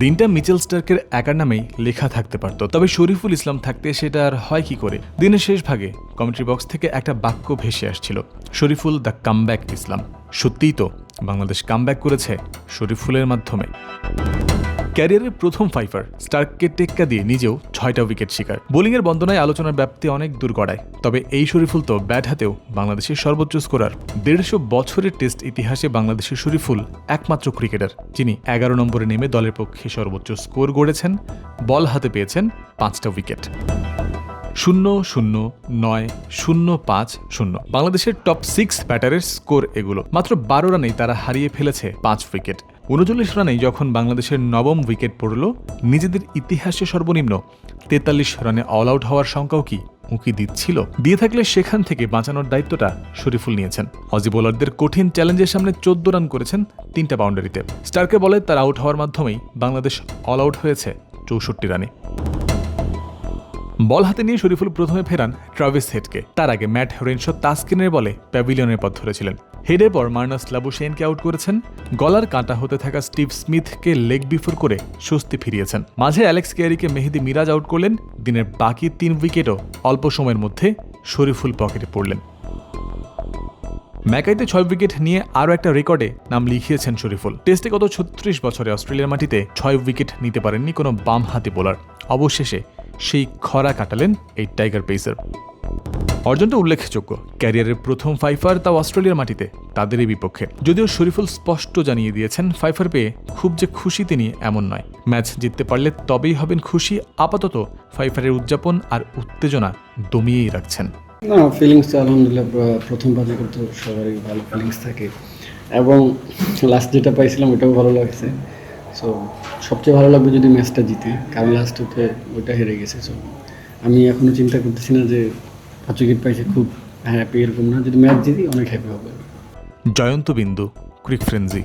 দিনটা মিচেল স্টার্কের একার নামেই লেখা থাকতে পারত, তবে শরীফুল ইসলাম থাকতে সেটা আর হয় কি করে। দিনের শেষ ভাগে কমেন্ট্রি বক্স থেকে একটা বাক্য ভেসে আসছিল, শরীফুল দ্য কামব্যাক ইসলাম। সত্যিই তো, বাংলাদেশ কামব্যাক করেছে শরীফুলের মাধ্যমে। ক্যারিয়ারের প্রথম ফাইফার, স্টার্ককে টেক্কা দিয়ে নিজেও 6টা উইকেট শিকার। বোলিংয়ের বন্দনায় আলোচনার ব্যাপ্তি অনেক দূর গড়ায়, তবে এই শরীফুল তো ব্যাট হাতেও বাংলাদেশের সর্বোচ্চ স্কোরার। 150 বছরের টেস্ট ইতিহাসে বাংলাদেশের শরীফুল একমাত্র ক্রিকেটার যিনি 11 নম্বরে নেমে দলের পক্ষে সর্বোচ্চ স্কোর গড়েছেন, বল হাতে পেয়েছেন 5টা উইকেট। 0-0-9-0-5-0 বাংলাদেশের টপ 6 ব্যাটারের স্কোর এগুলো। মাত্র 12 রানেই তারা হারিয়ে ফেলেছে 5 উইকেট। 39 রানেই যখন বাংলাদেশের নবম উইকেট পড়ল, নিজেদের ইতিহাসে সর্বনিম্ন 43 রানে অল আউট হওয়ার সংখ্যাও কি উঁকি দিচ্ছিল? দিয়ে থাকলে সেখান থেকে বাঁচানোর দায়িত্বটা শরীফুল নিয়েছেন। অজি বোলারদের কঠিন চ্যালেঞ্জের সামনে 14 রান করেছেন 3টা বাউন্ডারিতে। স্টার্কে বলে তার আউট হওয়ার মাধ্যমেই বাংলাদেশ অল আউট হয়েছে 64 রানে। বল হাতে নিয়ে শরীফুল প্রথমে ফেরান ট্রাভিস হেডকে। তার আগে ম্যাট হেরেনশো তাসকিনের বলে প্যাভিলিয়নের পথ ধরেছিলেন। হেডের পর মার্নাস লাবুশেইনকে আউট করেছেন। গলার কাঁটা হতে থাকা স্টিভ স্মিথকে লেগ বিফোর করে স্বস্তি ফিরিয়েছেন। মাঝে অ্যালেক্স কেয়ারিকে মেহেদি মিরাজ আউট করলেন। দিনের বাকি 3 উইকেটও অল্প সময়ের মধ্যে শরীফুল পকেটে পড়লেন। ম্যাকাইতে 6 উইকেট নিয়ে আরও একটা রেকর্ডে নাম লিখিয়েছেন শরীফুল। টেস্টে গত 36 বছরে অস্ট্রেলিয়ার মাটিতে 6 উইকেট নিতে পারেননি কোনো বাম হাতি বোলার। অবশেষে সেই খরা কাটালেন এই টাইগার পেসার। অর্জনটা উল্লেখযোগ্য, ক্যারিয়ারের প্রথম ফাইফার, তাও অস্ট্রেলিয়ার মাটিতে, তাদেরই বিপক্ষে। যদিও শরীফুল স্পষ্ট জানিয়ে দিয়েছেন ফাইফার পেয়ে খুব যে খুশি তিনি এমন নয়। ম্যাচ জিততে পারলে তবেই হবেন খুশি। আপাতত ফাইফারের উদযাপন আর উত্তেজনা দমিয়েই রাখছেন। না, ফিলিংস তো আলহামদুলিল্লাহ প্রথম বাজে করতে সবারই ভালো ফিলিংস থাকে, এবং লাস্ট যেটা পাইছিলাম ওটাও ভালো লাগছে। সো সবচেয়ে ভালো লাগবে যদি ম্যাচটা জিতি, কারণ লাস্ট ওইটা হেরে গেছে। সো আমি এখনও চিন্তা করতেছি না যে 5 উইকেট পাইছে খুব হ্যাপি, এরকম না। যদি ম্যাচ জিতি অনেক হ্যাপি হবে। জয়ন্ত বিন্দু, ক্রিক ফ্রেন্জি।